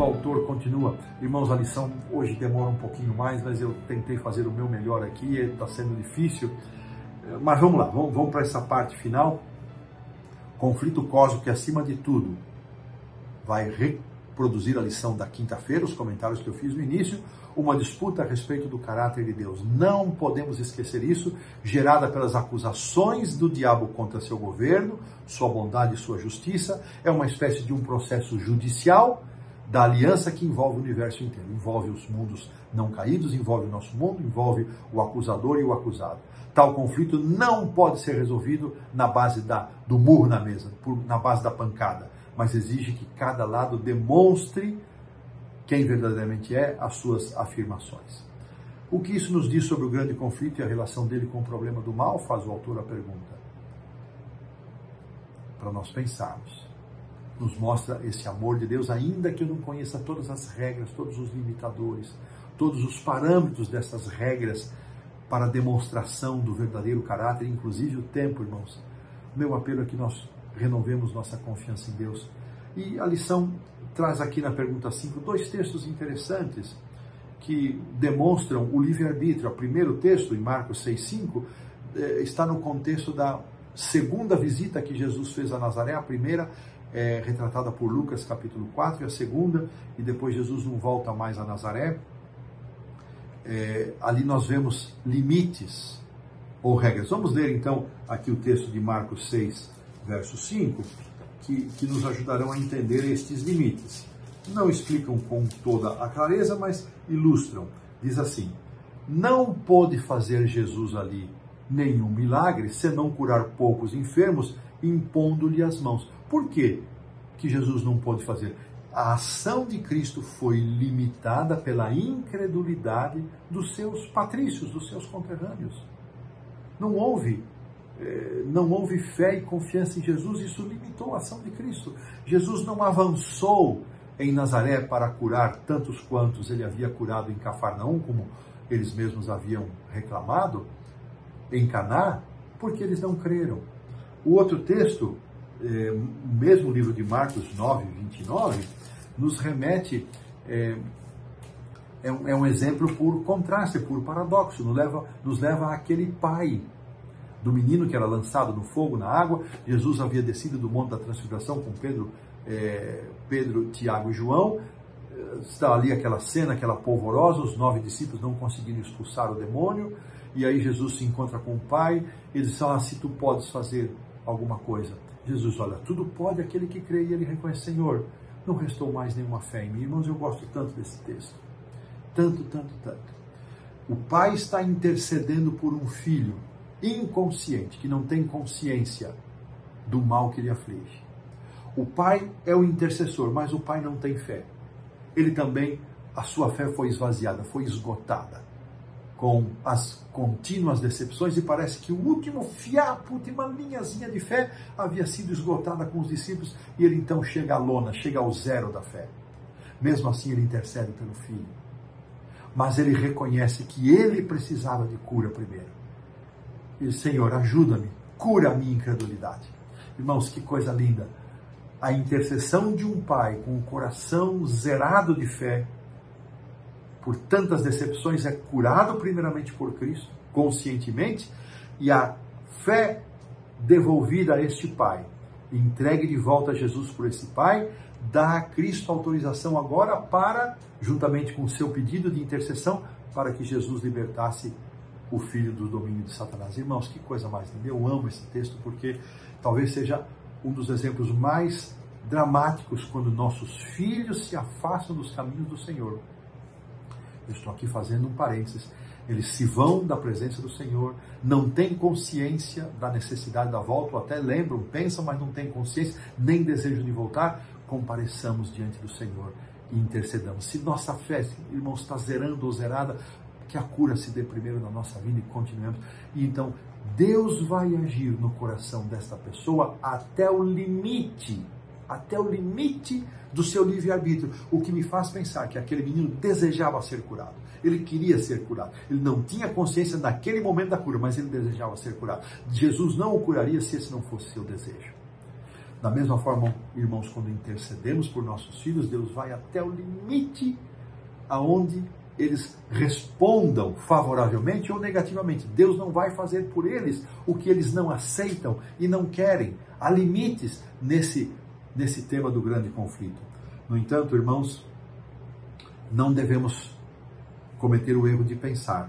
autor continua. Irmãos, a lição hoje demora um pouquinho mais, mas eu tentei fazer o meu melhor aqui, está sendo difícil. Mas vamos lá, vamos para essa parte final. Conflito cósmico que, acima de tudo, vai reproduzir a lição da quinta-feira, os comentários que eu fiz no início, uma disputa a respeito do caráter de Deus. Não podemos esquecer isso, gerada pelas acusações do diabo contra seu governo, sua bondade e sua justiça. É uma espécie de um processo judicial da aliança que envolve o universo inteiro. Envolve os mundos não caídos, envolve o nosso mundo, envolve o acusador e o acusado. Tal conflito não pode ser resolvido na base do murro na mesa, na base da pancada, mas exige que cada lado demonstre quem verdadeiramente é, as suas afirmações. O que isso nos diz sobre o grande conflito e a relação dele com o problema do mal? Faz o autor a pergunta. Para nós pensarmos. Nos mostra esse amor de Deus, ainda que eu não conheça todas as regras, todos os limitadores, todos os parâmetros dessas regras para a demonstração do verdadeiro caráter, inclusive o tempo, irmãos. Meu apelo é que nós renovemos nossa confiança em Deus. E a lição traz aqui na pergunta 5 dois textos interessantes que demonstram o livre-arbítrio. O primeiro texto, em Marcos 6,5, está no contexto da segunda visita que Jesus fez a Nazaré. A primeira é retratada por Lucas, capítulo 4, e a segunda, e depois Jesus não volta mais a Nazaré. Ali nós vemos limites ou regras. Vamos ler então aqui o texto de Marcos 6, verso 5, que nos ajudarão a entender estes limites. Não explicam com toda a clareza, mas ilustram. Diz assim: não pôde fazer Jesus ali nenhum milagre, senão curar poucos enfermos, impondo-lhe as mãos. Por quê que Jesus não pôde fazer? A ação de Cristo foi limitada pela incredulidade dos seus patrícios, dos seus conterrâneos. Não houve fé e confiança em Jesus, isso limitou a ação de Cristo. Jesus não avançou em Nazaré para curar tantos quantos ele havia curado em Cafarnaum, como eles mesmos haviam reclamado, em Caná, porque eles não creram. O outro texto, o mesmo livro de Marcos 9, 29, nos remete, é um exemplo por contraste, por paradoxo, nos leva àquele pai do menino que era lançado no fogo, na água. Jesus havia descido do Monte da Transfiguração com Pedro, Tiago e João. Está ali aquela cena, aquela polvorosa, os 9 discípulos não conseguiram expulsar o demônio, e aí Jesus se encontra com o pai, e ele diz: se tu podes fazer alguma coisa. Jesus: olha, tudo pode aquele que crê, e ele reconhece: Senhor, não restou mais nenhuma fé em mim. Irmãos, eu gosto tanto desse texto, tanto. O pai está intercedendo por um filho inconsciente, que não tem consciência do mal que lhe aflige. O pai é o intercessor, mas o pai não tem fé. Ele também, a sua fé foi esvaziada, foi esgotada com as contínuas decepções, e parece que o último fiapo, a última linhazinha de fé havia sido esgotada com os discípulos, e ele então chega à lona, chega ao zero da fé. Mesmo assim ele intercede pelo filho, mas ele reconhece que ele precisava de cura primeiro. E Senhor, ajuda-me, cura a minha incredulidade. Irmãos, que coisa linda! A intercessão de um pai com o coração zerado de fé, por tantas decepções, é curado primeiramente por Cristo, conscientemente, e a fé devolvida a este pai, entregue de volta a Jesus por esse pai, dá a Cristo autorização agora para, juntamente com o seu pedido de intercessão, para que Jesus libertasse o filho do domínio de Satanás. Irmãos, que coisa mais linda! Eu amo esse texto porque talvez seja um dos exemplos mais dramáticos quando nossos filhos se afastam dos caminhos do Senhor. Eu estou aqui fazendo um parênteses. Eles se vão da presença do Senhor, não têm consciência da necessidade da volta, ou até lembram, pensam, mas não têm consciência, nem desejo de voltar. Compareçamos diante do Senhor e intercedamos. Se nossa fé, irmãos, está zerando ou zerada, que a cura se dê primeiro na nossa vida e continuemos. E então, Deus vai agir no coração desta pessoa até o limite do seu livre-arbítrio. O que me faz pensar que aquele menino desejava ser curado. Ele queria ser curado. Ele não tinha consciência naquele momento da cura, mas ele desejava ser curado. Jesus não o curaria se esse não fosse seu desejo. Da mesma forma, irmãos, quando intercedemos por nossos filhos, Deus vai até o limite aonde eles respondam favoravelmente ou negativamente. Deus não vai fazer por eles o que eles não aceitam e não querem. Há limites nesse tema do grande conflito. No entanto, irmãos, não devemos cometer o erro de pensar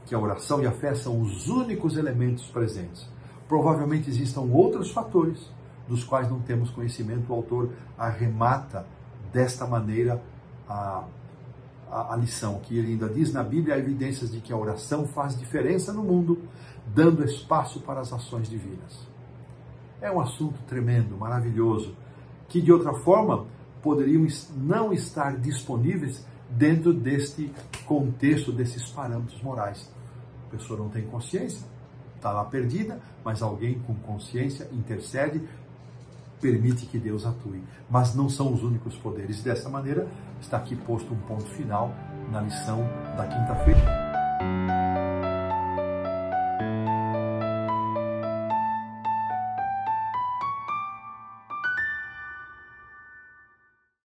que a oração e a fé são os únicos elementos presentes. Provavelmente existam outros fatores dos quais não temos conhecimento. O autor arremata desta maneira a lição, que ele ainda diz: na Bíblia há evidências de que a oração faz diferença no mundo, dando espaço para as ações divinas. É um assunto tremendo, maravilhoso, que de outra forma poderiam não estar disponíveis dentro deste contexto, desses parâmetros morais. A pessoa não tem consciência, está lá perdida, mas alguém com consciência intercede, permite que Deus atue. Mas não são os únicos poderes. Dessa maneira, está aqui posto um ponto final na lição da quinta-feira.